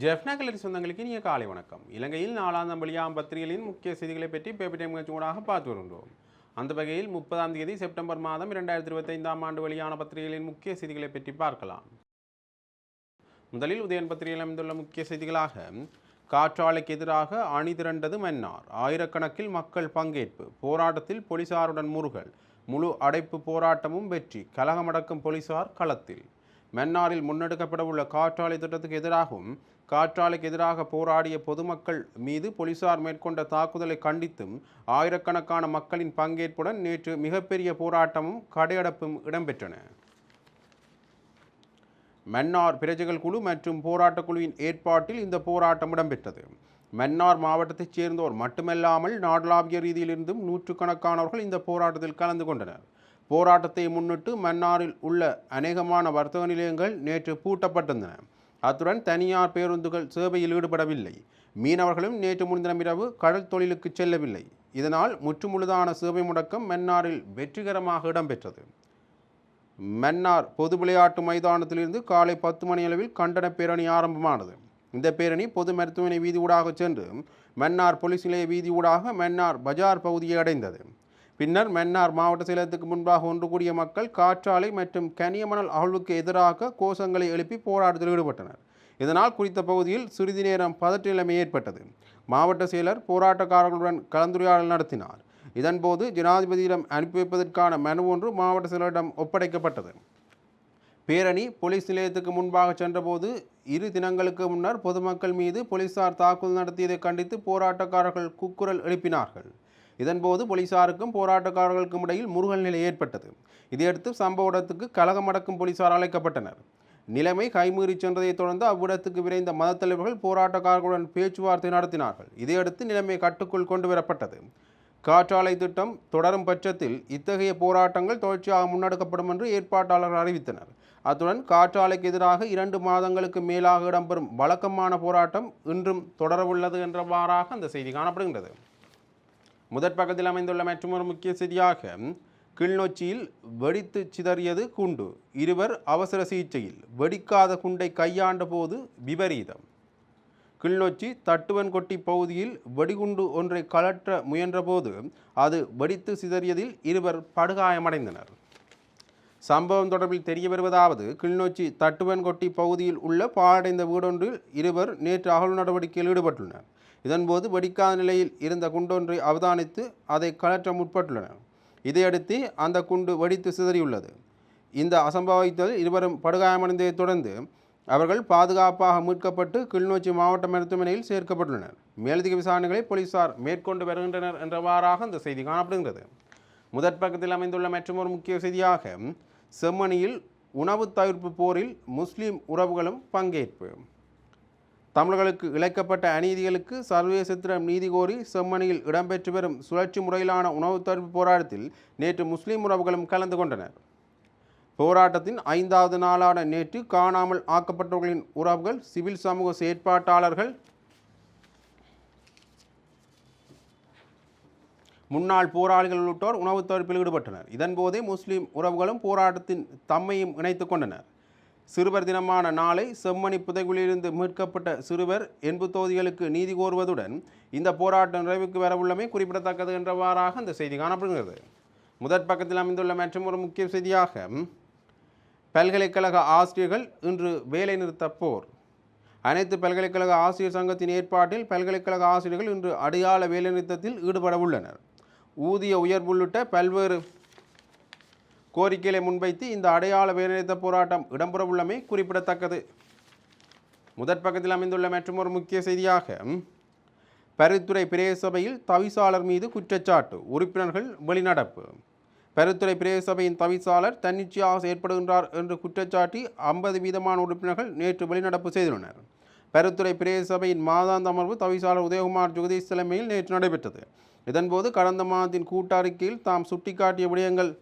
ஜெஃப்னா கலரி சொந்தங்களுக்கு இனிய காலை வணக்கம். இலங்கையில் நாளாந்தம் வெளியாகும் பத்திரிகைகளின் முக்கிய செய்திகளை பற்றி பேப்பர் டைம் நிகழ்ச்சியூடாக பார்த்து வருகின்றோம். அந்த வகையில் 30ஆம் தேதி செப்டம்பர் மாதம் 2025ஆம் ஆண்டு வெளியான பத்திரிகைகளின் முக்கிய செய்திகளை பற்றி பார்க்கலாம். முதலில் உதயன் பத்திரிகையில் அமைந்துள்ள முக்கிய செய்திகளாக காற்றாலைக்கு எதிராக அணி திரண்டது மன்னார், ஆயிரக்கணக்கில் மக்கள் பங்கேற்பு, போராட்டத்தில் போலீசாருடன் முருகல், முழு அடைப்பு போராட்டமும் வெற்றி, கலகமடக்கும் போலீசார் களத்தில். மன்னாரில் முன்னெடுக்கப்படவுள்ள காற்றாலை திட்டத்துக்கு எதிராகவும் காற்றாலைக்கு எதிராக போராடிய பொதுமக்கள் மீது போலீசார் மேற்கொண்ட தாக்குதலை கண்டித்தும் ஆயிரக்கணக்கான மக்களின் பங்கேற்புடன் நேற்று மிகப்பெரிய போராட்டமும் கடையடைப்பும் இடம்பெற்றன. மன்னார் பிரஜைகள் குழு மற்றும் போராட்டக் குழுவின் ஏற்பாட்டில் இந்த போராட்டம் இடம்பெற்றது. மன்னார் மாவட்டத்தைச் சேர்ந்தோர் மட்டுமல்லாமல் நாடளாவிய ரீதியிலிருந்தும் நூற்றுக்கணக்கானவர்கள் இந்த போராட்டத்தில் கலந்து கொண்டனர். போராட்டத்தை முன்னிட்டு மன்னாரில் உள்ள அநேகமான வர்த்தக நிலையங்கள் நேற்று பூட்டப்பட்டிருந்தன. அத்துடன் தனியார் பேருந்துகள் சேவையில் ஈடுபடவில்லை. மீனவர்களும் நேற்று முன்தினம் இரவு கடல் தொழிலுக்கு செல்லவில்லை. இதனால் முற்றுமுழுதான சேவை முடக்கம் மன்னாரில் வெற்றிகரமாக இடம்பெற்றது. மன்னார் பொது விளையாட்டு மைதானத்திலிருந்து காலை 10 மணியளவில் கண்டன பேரணி ஆரம்பமானது. இந்த பேரணி பொது மருத்துவமனை வீதி ஊடாக சென்று மன்னார் போலீஸ் நிலைய வீதி ஊடாக மன்னார் பஜார் பகுதியை அடைந்தது. பின்னர் மன்னார் மாவட்ட செயலகத்துக்கு முன்பாக ஒன்று கூடிய மக்கள் காற்றாலை மற்றும் கனியமணல் அகழ்வுக்கு எதிராக கோஷங்களை எழுப்பி போராட்டத்தில் ஈடுபட்டனர். இதனால் குறித்த பகுதியில் சிறிது நேரம் பதற்ற நிலைமை ஏற்பட்டது. மாவட்ட செயலர் போராட்டக்காரர்களுடன் கலந்துரையாடல் நடத்தினார். இதன்போது ஜனாதிபதியிடம் அனுப்பி வைப்பதற்கான மனு ஒன்று மாவட்ட செயலரிடம் ஒப்படைக்கப்பட்டது. பேரணி போலீஸ் நிலையத்துக்கு முன்பாக சென்றபோது 2 தினங்களுக்கு முன்னர் பொதுமக்கள் மீது போலீசார் தாக்குதல் நடத்தியதை கண்டித்து போராட்டக்காரர்கள் கூக்குரல் எழுப்பினார்கள். இதன்போது போலீசாருக்கும் போராட்டக்காரர்களுக்கும் இடையில் முருகல் நிலை ஏற்பட்டது. இதையடுத்து சம்பவ இடத்துக்கு கலகமடக்கும் போலீசார் அழைக்கப்பட்டனர். நிலைமை கைமீறி சென்றதை தொடர்ந்து அவ்விடத்துக்கு விரைந்த மத தலைவர்கள் போராட்டக்காரர்களுடன் பேச்சுவார்த்தை நடத்தினார்கள். இதையடுத்து நிலைமை கட்டுக்குள் கொண்டு வரப்பட்டது. காற்றாலை திட்டம் தொடரும் பட்சத்தில் இத்தகைய போராட்டங்கள் தொடர்ச்சியாக முன்னெடுக்கப்படும் என்று ஏற்பாட்டாளர்கள் அறிவித்தனர். அத்துடன் காற்றாலைக்கு எதிராக 2 மாதங்களுக்கு மேலாக இடம்பெறும் வழக்கமான போராட்டம் இன்றும் தொடரவுள்ளது என்றவாறாக அந்த செய்தி காணப்படுகின்றது. முதற் பக்கத்தில் அமைந்துள்ள மற்றொரு முக்கிய செய்தியாக கிளிநொச்சியில் வெடித்து சிதறியது குண்டு, 2 அவசர சிகிச்சையில், வெடிக்காத குண்டை கையாண்ட போது விபரீதம். கிளிநொச்சி தட்டுவன்கொட்டி பகுதியில் வெடிகுண்டு ஒன்றை கலற்ற முயன்றபோது அது வெடித்து சிதறியதில் 2 படுகாயமடைந்தனர். சம்பவம் தொடர்பில் தெரிய வருவதாவது, கிளிநொச்சி தட்டுவன்கொட்டி பகுதியில் உள்ள பாழடைந்த வீடொன்றில் 2 நேற்று அகழ்வு நடவடிக்கையில் ஈடுபட்டுள்ளனர். இதன்போது வெடிக்காத நிலையில் இருந்த குண்டொன்றை அவதானித்து அதை கலற்ற முற்பட்டுள்ளனர். இதையடுத்து அந்த குண்டு வெடித்து சிதறியுள்ளது. இந்த அசம்பவத்தில் 2 படுகாயமடைந்ததைத் தொடர்ந்து அவர்கள் பாதுகாப்பாக மீட்கப்பட்டு கிளிநொச்சி மாவட்ட மருத்துவமனையில் சேர்க்கப்பட்டுள்ளனர். மேலதிக விசாரணைகளை போலீசார் மேற்கொண்டு வருகின்றனர் என்றவாறாக அந்த செய்தி காணப்படுகிறது. முதற் பக்கத்தில் அமைந்துள்ள மற்றொரு முக்கிய செய்தியாக செம்மணியில் உணவு தவிர்ப்பு போரில் முஸ்லிம் உறவுகளும் பங்கேற்பு. தமிழர்களுக்கு இழைக்கப்பட்ட அநீதிகளுக்கு சர்வதேசத்திடம் நீதி கோரி செம்மணியில் இடம்பெற்று வரும் சுழற்சி முறையிலான உணவு தவிர்ப்பு போராட்டத்தில் நேற்று முஸ்லிம் உறவுகளும் கலந்து கொண்டனர். போராட்டத்தின் 5வது நாளான நேற்று காணாமல் ஆக்கப்பட்டவர்களின் உறவுகள், சிவில் சமூக செயற்பாட்டாளர்கள், முன்னாள் போராளிகள் உள்ளிட்டோர் உணவு தவிர்ப்பில் ஈடுபட்டனர். இதன்போதே முஸ்லிம் உறவுகளும் போராட்டத்தின் தம்மையும் இணைத்துக் கொண்டனர். சிறுவர் தினமான நாளை செம்மணி புதைகுழியிலிருந்து மீட்கப்பட்ட சிறுவர் என்பு தொகுதிகளுக்கு நீதி கோருவதுடன் இந்த போராட்டம் நிறைவுக்கு வரவுள்ளமை குறிப்பிடத்தக்கது என்றவாறாக அந்த செய்தி காணப்படுகிறது. முதற் பக்கத்தில் அமைந்துள்ள மற்றொரு முக்கிய செய்தியாக பல்கலைக்கழக ஆசிரியர்கள் இன்று வேலைநிறுத்த போர். அனைத்து பல்கலைக்கழக ஆசிரியர் சங்கத்தின் ஏற்பாட்டில் பல்கலைக்கழக ஆசிரியர்கள் இன்று அடையாள வேலைநிறுத்தத்தில் ஈடுபட உள்ளனர். ஊதிய உயர்வு உள்ளிட்ட பல்வேறு கோரிக்கைகளை முன்வைத்து இந்த அடையாள வேலைநிறுத்த போராட்டம் இடம்பெறவுள்ளமை குறிப்பிடத்தக்கது. முதற் பக்கத்தில் அமைந்துள்ள மற்றொரு முக்கிய செய்தியாக பருத்துறை பிரதேச சபையில் தவிசாளர் மீது குற்றச்சாட்டு, உறுப்பினர்கள் வெளிநடப்பு. பருத்துறை பிரதேச சபையின் தவிசாளர் தன்னிச்சையாக செயற்படுகின்றார் என்று குற்றச்சாட்டி 50% உறுப்பினர்கள் நேற்று வெளிநடப்பு செய்துள்ளனர். பருத்துறை பிரதேச சபையின் மாதாந்த அமர்வு தவிசாளர் உதயகுமார் ஜெகதீஷ் தலைமையில் நேற்று நடைபெற்றது. இதன்போது கடந்த மாதத்தின் கூட்டறிக்கையில் தாம் சுட்டிக்காட்டிய விடயங்கள்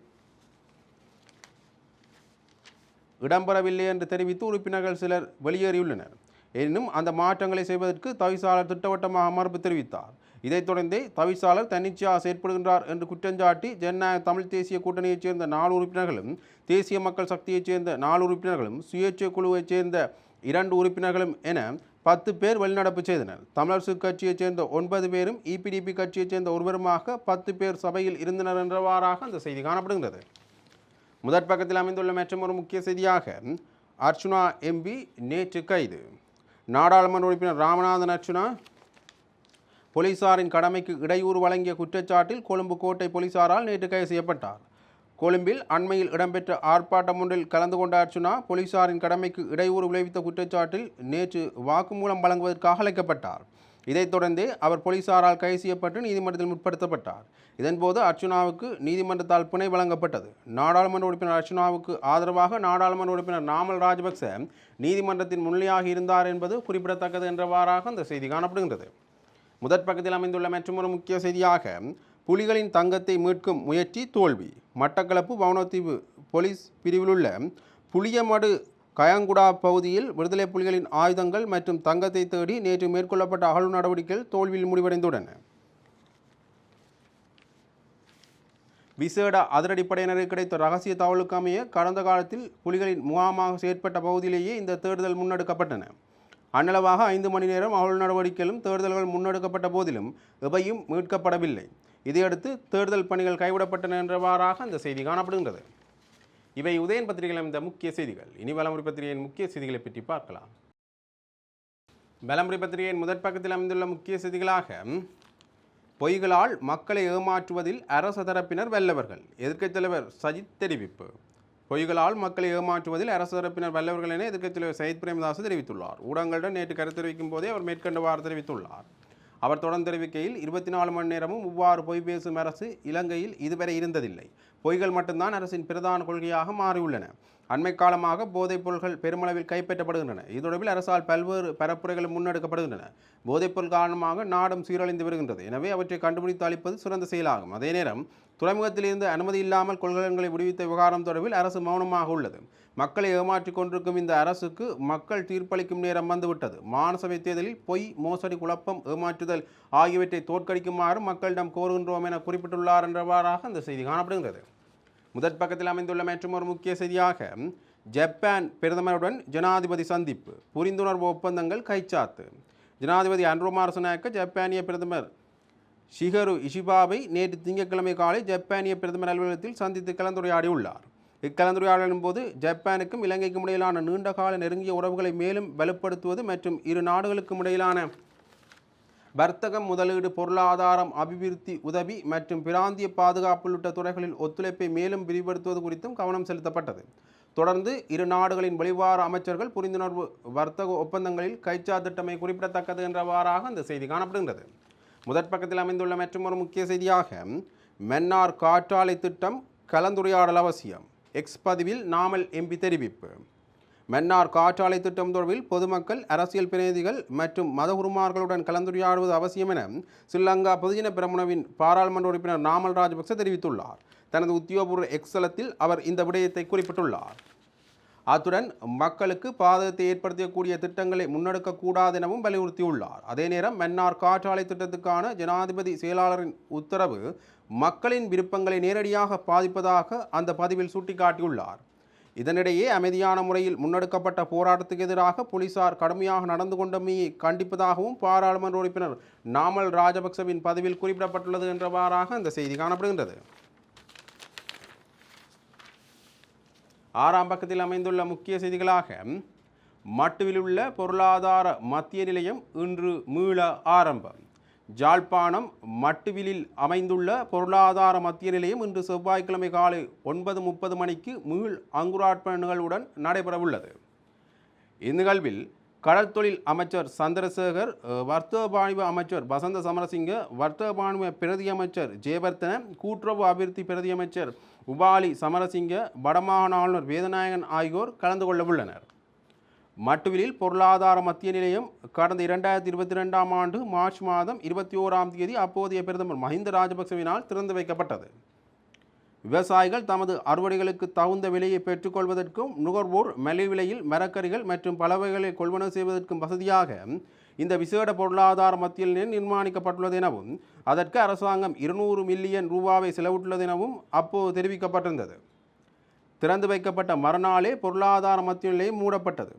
இடம்பெறவில்லை என்று தெரிவித்து உறுப்பினர்கள் சிலர் வெளியேறியுள்ளனர். எனினும் அந்த மாற்றங்களை செய்வதற்கு தவிசாளர் திட்டவட்டமாக மறுப்பு தெரிவித்தார். இதைத் தொடர்ந்தே தவிசாளர் தன்னிச்சையாக செயற்படுகின்றார் என்று குற்றஞ்சாட்டி ஜனநாயக தமிழ் தேசிய கூட்டணியைச் சேர்ந்த 4 உறுப்பினர்களும், தேசிய மக்கள் சக்தியைச் சேர்ந்த 4 உறுப்பினர்களும், சுயேட்சை குழுவைச் சேர்ந்த 2 உறுப்பினர்களும் என 10 பேர் வெளிநடப்பு செய்தனர். தமிழரசு கட்சியைச் சேர்ந்த 9 பேரும் இபிடிபி கட்சியைச் சேர்ந்த ஒருவருமாக 10 பேர் சபையில் இருந்தனர் என்றவாறாக அந்த செய்தி காணப்படுகிறது. முதற் பக்கத்தில் அமைந்துள்ள மற்றொரு முக்கிய செய்தியாக அர்ச்சுனா எம்பி நேற்று கைது. நாடாளுமன்ற உறுப்பினர் ராமநாதன் அர்ச்சுனா போலீசாரின் கடமைக்கு இடையூறு வழங்கிய குற்றச்சாட்டில் கொழும்பு கோட்டை போலீசாரால் நேற்று கைது செய்யப்பட்டார். கொழும்பில் அண்மையில் இடம்பெற்ற ஆர்ப்பாட்டம் ஒன்றில் கலந்து கொண்ட அர்ச்சுனா போலீசாரின் கடமைக்கு இடையூறு விளைவித்த குற்றச்சாட்டில் நேற்று வாக்குமூலம் வழங்குவதற்காக அழைக்கப்பட்டார். இதைத் தொடர்ந்தே அவர் போலீசாரால் கைது செய்யப்பட்டு நீதிமன்றத்தில் முற்படுத்தப்பட்டார். இதன்போது அர்ச்சுனாவுக்கு நீதிமன்றத்தால் பிணை வழங்கப்பட்டது. நாடாளுமன்ற உறுப்பினர் அர்ச்சுனாவுக்கு ஆதரவாக நாடாளுமன்ற உறுப்பினர் நாமல் ராஜபக்ச நீதிமன்றத்தின் முன்னிலையாக இருந்தார் என்பது குறிப்பிடத்தக்கது என்றவாறாக அந்த செய்தி காணப்படுகின்றது. முதற் பக்கத்தில் அமைந்துள்ள மற்றொரு முக்கிய செய்தியாக புலிகளின் தங்கத்தை மீட்கும் முயற்சி தோல்வி. மட்டக்களப்பு வவுணத்தீவு போலீஸ் பிரிவிலுள்ள புளியமடு கயங்குடா பகுதியில் விடுதலை புலிகளின் ஆயுதங்கள் மற்றும் தங்கத்தை தேடி நேற்று மேற்கொள்ளப்பட்ட அகழ்வு நடவடிக்கைகள் தோல்வியில் முடிவடைந்துள்ளன. விசேட அதிரடிப்படையினருக்கு கிடைத்த ரகசிய தகவலுக்கு அமைய கடந்த காலத்தில் புலிகளின் முகாமாக செயற்பட்ட பகுதியிலேயே இந்த தேடுதல் முன்னெடுக்கப்பட்டன. அன்னளவாக 5 மணி நேரம் அகழ்வு நடவடிக்கைகளும் தேடுதல்கள் முன்னெடுக்கப்பட்ட போதிலும் எவையும் மீட்கப்படவில்லை. இதையடுத்து தேடுதல் பணிகள் கைவிடப்பட்டன என்றவாறாக அந்த செய்தி காணப்படுகின்றது. இவை உதயன் பத்திரிகையில் அமைந்த முக்கிய செய்திகள். இனி வலமுறை பத்திரிகையின் முக்கிய செய்திகளை பற்றி பார்க்கலாம். வலமுறை பத்திரிகையின் முதற் பக்கத்தில் அமைந்துள்ள முக்கிய செய்திகளாக பொய்களால் மக்களை ஏமாற்றுவதில் அரசு தரப்பினர் வல்லவர்கள். எதிர்க்கட்சித் தலைவர் சஜித் தெரிவிப்பு. பொய்களால் மக்களை ஏமாற்றுவதில் அரசு தரப்பினர் வல்லவர்கள் என எதிர்க்கட்சித் தலைவர் சயித் பிரேமதாஸ் தெரிவித்துள்ளார். ஊடகங்களிடம் நேற்று கருத்து தெரிவிக்கும் போதே அவர் மேற்கண்டவாறு தெரிவித்துள்ளார். அவர் தொடர்ந்து தெரிவிக்கையில் 24 மணி நேரமும் இவ்வாறு பொய் பேசும் அரசு இலங்கையில் இதுவரை இருந்ததில்லை. பொய்கள் மட்டும்தான் அரசின் பிரதான கொள்கையாக மாறியுள்ளன. அண்மை காலமாக போதைப் பொருட்கள் பெருமளவில் கைப்பற்றப்படுகின்றன. இது தொடர்பில் அரசால் பல்வேறு பரப்புரைகளும் முன்னெடுக்கப்படுகின்றன. போதைப்பொருள் காரணமாக நாடும் சீரழிந்து வருகின்றது. எனவே அவற்றை கண்டுபிடித்து அளிப்பது சிறந்த செயலாகும். அதே நேரம் துறைமுகத்தில் இருந்து அனுமதி இல்லாமல் கொள்கலன்களை விடுவித்த விவகாரம் தொடர்பில் அரசு மௌனமாக உள்ளது. மக்களை ஏமாற்றிக் கொண்டிருக்கும் இந்த அரசுக்கு மக்கள் தீர்ப்பளிக்கும் நேரம் வந்துவிட்டது. மாநசபை தேர்தலில் பொய், மோசடி, குழப்பம், ஏமாற்றுதல் ஆகியவற்றை தோற்கடிக்குமாறு மக்களிடம் கோருகின்றோம் என குறிப்பிட்டுள்ளார் என்றவாறாக அந்த செய்தி காணப்படுகிறது. முதற் பக்கத்தில் அமைந்துள்ள மற்றொரு முக்கிய செய்தியாக ஜப்பான் பிரதமருடன் ஜனாதிபதி சந்திப்பு, புரிந்துணர்வு ஒப்பந்தங்கள் கைச்சாத்து. ஜனாதிபதி அன்ரோ மாரசனாக்க ஜப்பானிய பிரதமர் ஷிகரு இஷிபாவை நேற்று திங்கட்கிழமை காலை ஜப்பானிய பிரதமர் அலுவலகத்தில் சந்தித்து கலந்துரையாடியுள்ளார். இக்கலந்துரையாடலின் போது ஜப்பானுக்கும் இலங்கைக்கும் இடையிலான நீண்டகால நெருங்கிய உறவுகளை மேலும் வலுப்படுத்துவது மற்றும் இரு நாடுகளுக்கும் இடையிலான வர்த்தகம், முதலீடு, பொருளாதாரம், அபிவிருத்தி உதவி மற்றும் பிராந்திய பாதுகாப்பு உள்ளிட்ட துறைகளில் ஒத்துழைப்பை மேலும் விரிவுபடுத்துவது குறித்தும் கவனம் செலுத்தப்பட்டது. தொடர்ந்து இரு நாடுகளின் வெளிவார அமைச்சர்கள் புரிந்துணர்வு வர்த்தக ஒப்பந்தங்களில் கைச்சாத்திட்டமை குறிப்பிடத்தக்கது என்றவாறாக அந்த செய்தி காணப்படுகின்றது. முதற் பக்கத்தில் அமைந்துள்ள மற்றொரு முக்கிய செய்தியாக மன்னார் காற்றாலை திட்டம் கலந்துரையாடல் அவசியம். எக்ஸ் பதிவில் நாமல் எம்பி தெரிவிப்பு. மன்னார் காற்றாலை திட்டம் தொடர்பில் பொதுமக்கள், அரசியல் பிரதிநிதிகள் மற்றும் மதகுருமார்களுடன் கலந்துரையாடுவது அவசியம் என ஸ்ரீலங்கா பொதுஜன பெரமுனவின் பாராளுமன்ற உறுப்பினர் நாமல் ராஜபக்ச தெரிவித்துள்ளார். தனது உத்தியோகபூர்வ எக்ஸலத்தில் அவர் இந்த விடயத்தை குறிப்பிட்டுள்ளார். அத்துடன் மக்களுக்கு பாதகத்தை ஏற்படுத்தக்கூடிய திட்டங்களை முன்னெடுக்கக்கூடாது எனவும் வலியுறுத்தியுள்ளார். அதே நேரம் மன்னார் காற்றாலை திட்டத்துக்கான ஜனாதிபதி செயலாளரின் உத்தரவு மக்களின் விருப்பங்களை நேரடியாக பாதிப்பதாக அந்த பதிவில் சுட்டிக்காட்டியுள்ளார். இதனிடையே அமைதியான முறையில் முன்னெடுக்கப்பட்ட போராட்டத்துக்கு எதிராக போலீசார் கடுமையாக நடந்து கொண்டமையை கண்டிப்பதாகவும் பாராளுமன்ற உறுப்பினர் நாமல் ராஜபக்சவின் பதிவில் குறிப்பிடப்பட்டுள்ளது என்றவாறாக அந்த செய்தி காணப்படுகின்றது. 6ஆம் பக்கத்தில் அமைந்துள்ள முக்கிய செய்திகளாக மட்டுவில் உள்ள பொருளாதார மத்திய நிலையம் இன்று மீள ஆரம்பம். ஜாழ்ப்பாணம் மட்டுவிலில் அமைந்துள்ள பொருளாதார மத்திய நிலையம் இன்று செவ்வாய்க்கிழமை காலை 9:30 மணிக்கு மீள் அங்குரார்ப்பண நிகழ்வுடன் நடைபெறவுள்ளது. இந்நிகழ்வில் கடல் தொழில் அமைச்சர் சந்திரசேகர், வர்த்தக வாணிப அமைச்சர் வசந்த சமரசிங்க, வர்த்தக வாணிப பிரதி அமைச்சர் ஜெயவர்த்தன, கூட்டுறவு அபிவிருத்தி பிரதி அமைச்சர் உபாலி சமரசிங்க, வடமாகாண ஆளுநர் வேதநாயகன் ஆகியோர் கலந்து கொள்ள உள்ளனர். மட்டுவிலில் பொருளாதார மத்திய நிலையம் கடந்த 2022ஆம் ஆண்டு மார்ச் மாதம் 21ஆம் தேதி அப்போதைய பிரதமர் மஹிந்த ராஜபக்சவினால் திறந்து வைக்கப்பட்டது. விவசாயிகள் தமது அறுவடைகளுக்கு தகுந்த விலையை பெற்றுக்கொள்வதற்கும் நுகர்வோர் மலிவு விலையில் மரக்கறிகள் மற்றும் பலவைகளை கொள்வனவு செய்வதற்கும் வசதியாக இந்த விசேட பொருளாதார மத்திய நிலையம் நிர்மாணிக்கப்பட்டுள்ளது எனவும் அதற்கு அரசாங்கம் 200 மில்லியன் ரூபாவை செலவிட்டுள்ளது எனவும் அப்போது தெரிவிக்கப்பட்டிருந்தது. திறந்து வைக்கப்பட்ட மறுநாளே பொருளாதார மத்திய நிலையம் மூடப்பட்டது.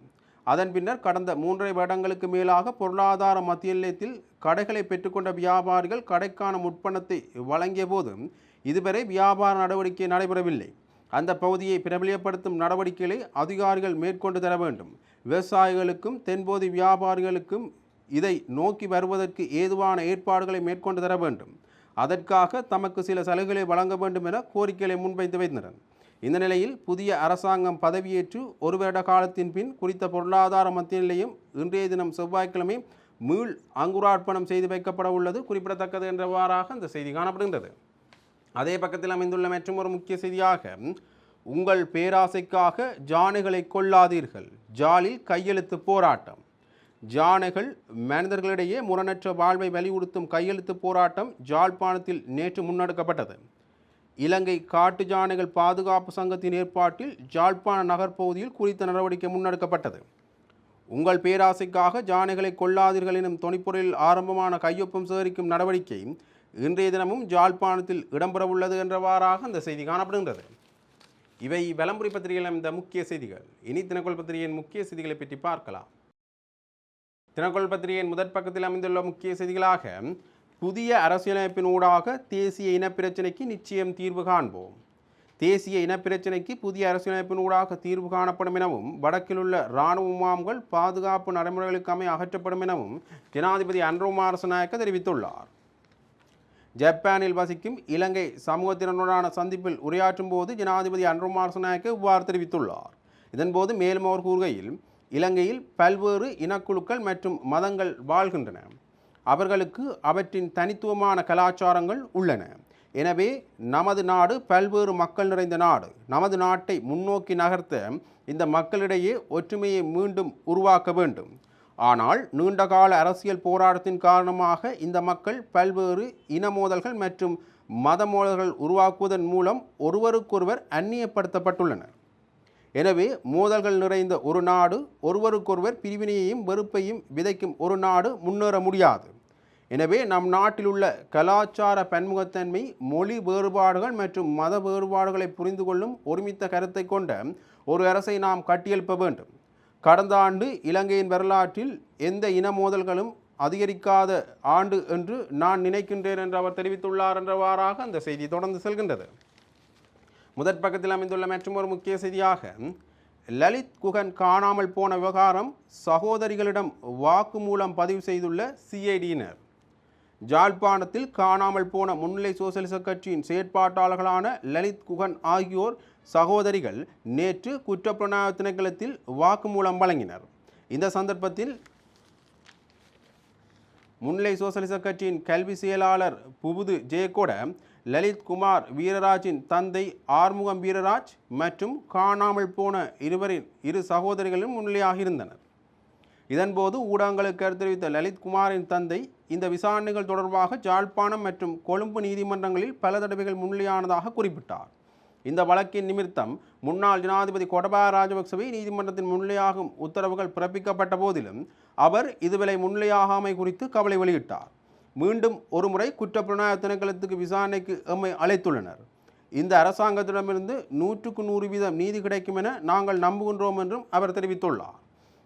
அதன் பின்னர் கடந்த 3.5 வருடங்களுக்கு மேலாக பொருளாதார மத்திய நிலையத்தில் கடைகளை பெற்றுக்கொண்ட வியாபாரிகள் கடைக்கான முற்பணத்தை வழங்கிய போதும் இதுவரை வியாபார நடவடிக்கை நடைபெறவில்லை. அந்த பகுதியை பிரபலியப்படுத்தும் நடவடிக்கைகளை அதிகாரிகள் மேற்கொண்டு தர வேண்டும். விவசாயிகளுக்கும் தென்பகுதி வியாபாரிகளுக்கும் இதை நோக்கி வருவதற்கு ஏதுவான ஏற்பாடுகளை மேற்கொண்டு தர வேண்டும். அதற்காக தமக்கு சில சலுகைகளை வழங்க வேண்டும் என கோரிக்கைகளை முன்வைத்து வைத்தனர். இந்த நிலையில் புதிய அரசாங்கம் பதவியேற்று ஒரு வருட காலத்தின் பின் குறித்த பொருளாதார மத்திய நிலையம் இன்றைய தினம் செவ்வாய்க்கிழமை மீள் அங்குரார்ப்பணம் செய்து வைக்கப்பட உள்ளது குறிப்பிடத்தக்கது என்றவாறாக இந்த செய்தி காணப்படுகின்றது. அதே பக்கத்தில் அமைந்துள்ள மற்றும் ஒரு முக்கிய செய்தியாக, உங்கள் பேராசைக்காக ஜானைகளை கொள்ளாதீர்கள், ஜாலில் கையெழுத்து போராட்டம். ஜானைகள் மனிதர்களிடையே முரணற்ற வாழ்வை வலியுறுத்தும் கையெழுத்து போராட்டம் ஜாழ்ப்பாணத்தில் நேற்று முன்னெடுக்கப்பட்டது. இலங்கை காட்டு ஜானைகள் பாதுகாப்பு சங்கத்தின் ஏற்பாட்டில் ஜாழ்ப்பாண நகர்ப்பகுதியில் குறித்த நடவடிக்கை முன்னெடுக்கப்பட்டது. உங்கள் பேராசைக்காக ஜானைகளை கொள்ளாதீர்கள் எனும் தொனிப்பொருளில் ஆரம்பமான கையொப்பம் சேகரிக்கும் நடவடிக்கை இன்றைய தினமும் ஜாழ்ப்பாணத்தில் இடம்பெறவுள்ளது என்றவாறாக அந்த செய்தி காணப்படுகின்றது. இவை வலம்புரி பத்திரிகையில் இந்த முக்கிய செய்திகள். இனி தினக்குள் பத்திரிகையின் முக்கிய செய்திகளை பற்றி பார்க்கலாம். தினக்குள் பத்திரிகையின் முதற் பக்கத்தில் அமைந்துள்ள முக்கிய செய்திகளாக, புதிய அரசியலமைப்பின் ஊடாக தேசிய இனப்பிரச்சினைக்கு நிச்சயம் தீர்வு காண்போம். தேசிய இனப்பிரச்சினைக்கு புதிய அரசியலமைப்பின் ஊடாக தீர்வு காணப்படும் எனவும் வடக்கில் உள்ள இராணுவ முகாம்கள் பாதுகாப்பு நடைமுறைகளுக்கு அமைய அகற்றப்படும் எனவும் ஜனாதிபதி அன்ருகுமார திசாநாயக்க தெரிவித்துள்ளார். ஜப்பானில் வசிக்கும் இலங்கை சமூகத்தினருடனான சந்திப்பில் உரையாற்றும் போது ஜனாதிபதி அன்ருகுமார திசாநாயக்க இவ்வாறு தெரிவித்துள்ளார். இதன்போது மேலும் அவர் கூறுகையில், இலங்கையில் பல்வேறு இனக்குழுக்கள் மற்றும் மதங்கள் வாழ்கின்றன. அவர்களுக்கு அவற்றின் தனித்துவமான கலாச்சாரங்கள் உள்ளன. எனவே நமது நாடு பல்வேறு மக்கள் நிறைந்த நாடு. நமது நாட்டை முன்னோக்கி நகர்த்த இந்த மக்களிடையே ஒற்றுமையை மீண்டும் உருவாக்க வேண்டும். ஆனால் நீண்டகால அரசியல் போராட்டத்தின் காரணமாக இந்த மக்கள் பல்வேறு இன மோதல்கள் மற்றும் மத மோதல்கள் உருவாக்குவதன் மூலம் ஒருவருக்கொருவர் அந்நியப்படுத்தப்பட்டுள்ளனர். எனவே மோதல்கள் நிறைந்த ஒரு நாடு, ஒருவருக்கொருவர் பிரிவினையையும் வெறுப்பையும் விதைக்கும் ஒரு நாடு முன்னேற முடியாது. எனவே நம் நாட்டில் உள்ள கலாச்சார பன்முகத்தன்மை, மொழி வேறுபாடுகள் மற்றும் மத வேறுபாடுகளை புரிந்து கொள்ளும் ஒருமித்த கருத்தை கொண்ட ஒரு அரசை நாம் கட்டியெழுப்ப வேண்டும். கடந்த ஆண்டு இலங்கையின் வரலாற்றில் எந்த இன மோதல்களும் அதிகரிக்காத ஆண்டு என்று நான் நினைக்கின்றேன் என்று அவர் தெரிவித்துள்ளார் என்றவாறாக அந்த செய்தி தொடர்ந்து செல்கின்றது. முதற் பக்கத்தில் அமைந்துள்ள மற்றும் ஒரு முக்கிய செய்தியாக, லலித் குகன் காணாமல் போன விவகாரம் சகோதரிகளிடம் வாக்குமூலம் பதிவு செய்துள்ள சிஐடியினர். ஜாழ்ப்பாணத்தில் காணாமல் போன முன்னிலை சோசலிச கட்சியின் செயற்பாட்டாளர்களான லலித் குகன் ஆகியோர் சகோதரிகள் நேற்று குற்றப்புலனாய்வு திணைக்களத்தில் வாக்குமூலம் வழங்கினர். இந்த சந்தர்ப்பத்தில் முன்னிலை சோசலிச கட்சியின் கல்வி செயலாளர் புபுது ஜெயகொட, லலித் குமார் வீரராஜின் தந்தை ஆறுமுகம் வீரராஜ் மற்றும் காணாமல் போன இரு சகோதரிகளும் முன்னிலையாக இருந்தனர். இதன்போது ஊடகங்களுக்கு கருத்து தெரிவித்த லலித் குமாரின் தந்தை, இந்த விசாரணைகள் தொடர்பாக ஜாழ்ப்பாணம் மற்றும் கொழும்பு நீதிமன்றங்களில் பல தடவைகள் முன்னிலையானதாக குறிப்பிட்டார். இந்த வழக்கின் நிமித்தம் முன்னாள் ஜனாதிபதி கோட்டபாய ராஜபக்சவை நீதிமன்றத்தின் முன்னிலையாகும் உத்தரவுகள் பிறப்பிக்கப்பட்ட போதிலும் அவர் இதுவரை முன்னிலையாகாமை குறித்து கவலை வெளியிட்டார். மீண்டும் ஒருமுறை குற்றப்புலனாய்வு திணைக்களத்துக்கு விசாரணைக்கு எம்மை அழைத்துள்ளனர். இந்த அரசாங்கத்திடமிருந்து 100% நீதி கிடைக்கும் என நாங்கள் நம்புகின்றோம் என்றும் அவர் தெரிவித்துள்ளார்.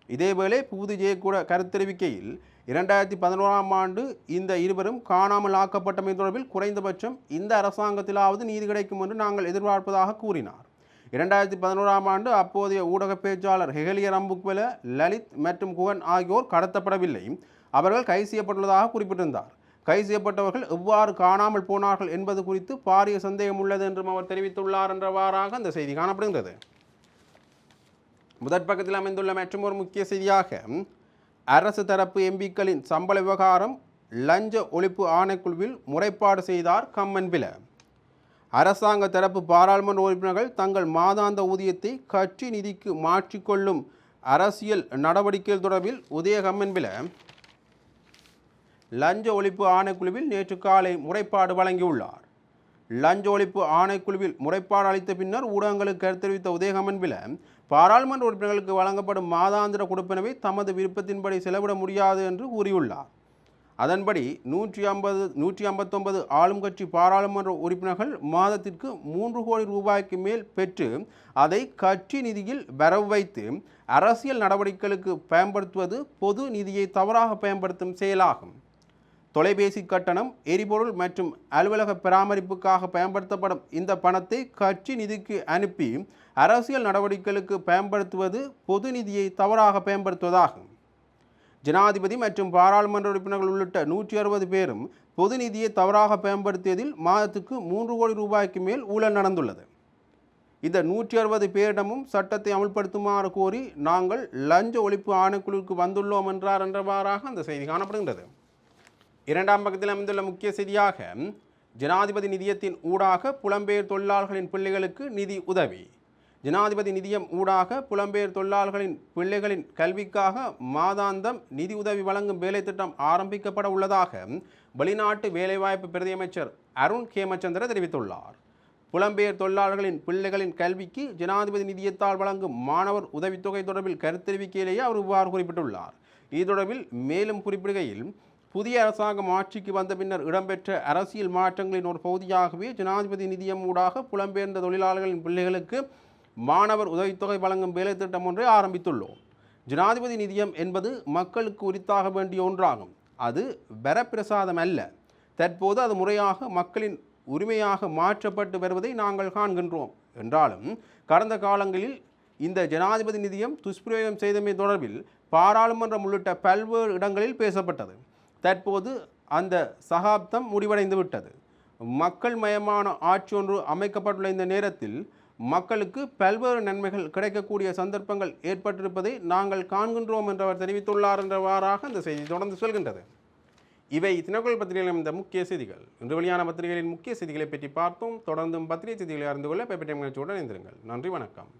இதேவேளை புது ஜெயக்கூட கருத்து தெரிவிக்கையில், 2011ஆம் ஆண்டு இந்த இருவரும் காணாமல் ஆக்கப்பட்டமை தொடர்பில் குறைந்தபட்சம் இந்த அரசாங்கத்திலாவது நீதி கிடைக்கும் என்று நாங்கள் எதிர்பார்ப்பதாக கூறினார். 2011ஆம் ஆண்டு அப்போதைய ஊடக பேச்சாளர் ஹெகலிய ரம்புக்வெல, லலித் மற்றும் குகன் ஆகியோர் கடத்தப்படவில்லை, அவர்கள் கைது செய்யப்பட்டுள்ளதாக குறிப்பிட்டிருந்தார். கைது செய்யப்பட்டவர்கள் எவ்வாறு காணாமல் போனார்கள் என்பது குறித்து பாரிய சந்தேகம் உள்ளது என்றும் அவர் தெரிவித்துள்ளார் என்றவாறாக அந்த செய்தி காணப்படுகின்றது. முதற் பக்கத்தில் அமைந்துள்ள மற்றும் ஒரு முக்கிய செய்தியாக, அரசு தரப்பு எம்பிக்களின் சம்பள விவகாரம் லஞ்ச ஒழிப்பு ஆணைக்குழுவில் முறைப்பாடு செய்தார் கம்மன்பில. அரசாங்க தரப்பு பாராளுமன்ற உறுப்பினர்கள் தங்கள் மாதாந்த ஊதியத்தை கட்சி நிதிக்கு மாற்றிக்கொள்ளும் அரசியல் நடவடிக்கைகள் தொடர்பில் உதய கம்மன்பில லஞ்ச ஒழிப்பு ஆணைக்குழுவில் நேற்று காலை முறைப்பாடு வழங்கியுள்ளார். லஞ்ச ஒழிப்பு ஆணைக்குழுவில் முறைப்பாடு அளித்த பின்னர் ஊடகங்களுக்கு கருத்து தெரிவித்த உதயகமன்பில, பாராளுமன்ற உறுப்பினர்களுக்கு வழங்கப்படும் மாதாந்திர கொடுப்பனவை தமது விருப்பத்தின்படி செலவிட முடியாது என்று கூறியுள்ளார். அதன்படி 159 ஆளும் கட்சி பாராளுமன்ற உறுப்பினர்கள் மாதத்திற்கு 3 கோடி ரூபாய்க்கு மேல் பெற்று அதை கட்சி நிதியில் வரவு வைத்து அரசியல் நடவடிக்கைகளுக்கு பயன்படுத்துவது பொது நிதியை தவறாக பயன்படுத்தும் செயலாகும். தொலைபேசி கட்டணம், எரிபொருள் மற்றும் அலுவலக பராமரிப்புக்காக பயன்படுத்தப்படும் இந்த பணத்தை கட்சி நிதிக்கு அனுப்பி அரசியல் நடவடிக்கைகளுக்கு பயன்படுத்துவது பொது நிதியை தவறாக பயன்படுத்துவதாகும். ஜனாதிபதி மற்றும் பாராளுமன்ற உறுப்பினர்கள் உள்ளிட்ட 160 பேரும் பொது நிதியை தவறாக பயன்படுத்தியதில் மாதத்துக்கு 3 கோடி ரூபாய்க்கு மேல் ஊழல் நடந்துள்ளது. இந்த 160 பேரிடமும் சட்டத்தை அமுல்படுத்துமாறு கோரி நாங்கள் லஞ்ச ஒழிப்பு ஆணைக்குழுவுக்கு வந்துள்ளோம் என்றவாறாக அந்த செய்தி காணப்படுகின்றது. இரண்டாம் பக்கத்தில் அமைந்துள்ள முக்கிய செய்தியாக ஜனாதிபதி நிதியத்தின் ஊடாக புலம்பெயர் தொழிலாளர்களின் பிள்ளைகளுக்கு நிதி உதவி. ஜனாதிபதி நிதியம் ஊடாக புலம்பெயர் தொழிலாளர்களின் பிள்ளைகளின் கல்விக்காக மாதாந்தம் நிதி உதவி வழங்கும் வேலை திட்டம் ஆரம்பிக்கப்பட உள்ளதாக வெளிநாட்டு வேலைவாய்ப்பு பிரதியமைச்சர் அருண் கேமச்சந்திர தெரிவித்துள்ளார். புலம்பெயர் தொழிலாளர்களின் பிள்ளைகளின் கல்விக்கு ஜனாதிபதி நிதியத்தால் வழங்கும் மாணவர் உதவித்தொகை தொடர்பில் கருத்தெரிவிக்கையிலேயே அவர் இவ்வாறு குறிப்பிட்டுள்ளார். இது தொடர்பில் மேலும் குறிப்பிடுகையில், புதிய அரசாங்கம் ஆட்சிக்கு வந்த பின்னர் இடம்பெற்ற அரசியல் மாற்றங்களின் ஒரு பகுதியாகவே ஜனாதிபதி நிதியம் ஊடாக புலம்பெயர்ந்த தொழிலாளர்களின் பிள்ளைகளுக்கு மாணவர் உதவித்தொகை வழங்கும் வேலை திட்டம் ஒன்றை ஆரம்பித்துள்ளோம். ஜனாதிபதி நிதியம் என்பது மக்களுக்கு உரித்தாக வேண்டிய ஒன்றாகும். அது வரப்பிரசாதம் அல்ல. தற்போது அது முறையாக மக்களின் உரிமையாக மாற்றப்பட்டு வருவதை நாங்கள் காண்கின்றோம். என்றாலும் கடந்த காலங்களில் இந்த ஜனாதிபதி நிதியம் துஷ்பிரயோகம் செய்தமை தொடர்பில் பாராளுமன்றம் உள்ளிட்ட பல்வேறு இடங்களில் பேசப்பட்டது. தற்போது அந்த சகாப்தம் முடிவடைந்து விட்டது. மக்கள் மயமான ஆட்சி ஒன்று அமைக்கப்பட்டுள்ள இந்த நேரத்தில் மக்களுக்கு பல்வேறு நன்மைகள் கிடைக்கக்கூடிய சந்தர்ப்பங்கள் ஏற்பட்டிருப்பதை நாங்கள் காண்கின்றோம் என்று அவர் தெரிவித்துள்ளார் என்றவாறாக அந்த செய்தி தொடர்ந்து சொல்கின்றது. இவை தினக்குரல் பத்திரிகையில் இந்த முக்கிய செய்திகள். இன்று வெளியான பத்திரிகைகளின் முக்கிய செய்திகளை பற்றி பார்த்தோம். தொடர்ந்தும் பத்திரிகை செய்திகளை அறிந்து கொள்ள பேப்பர் டைம் நிகழ்ச்சியுடன் இணைந்திருங்கள். நன்றி, வணக்கம்.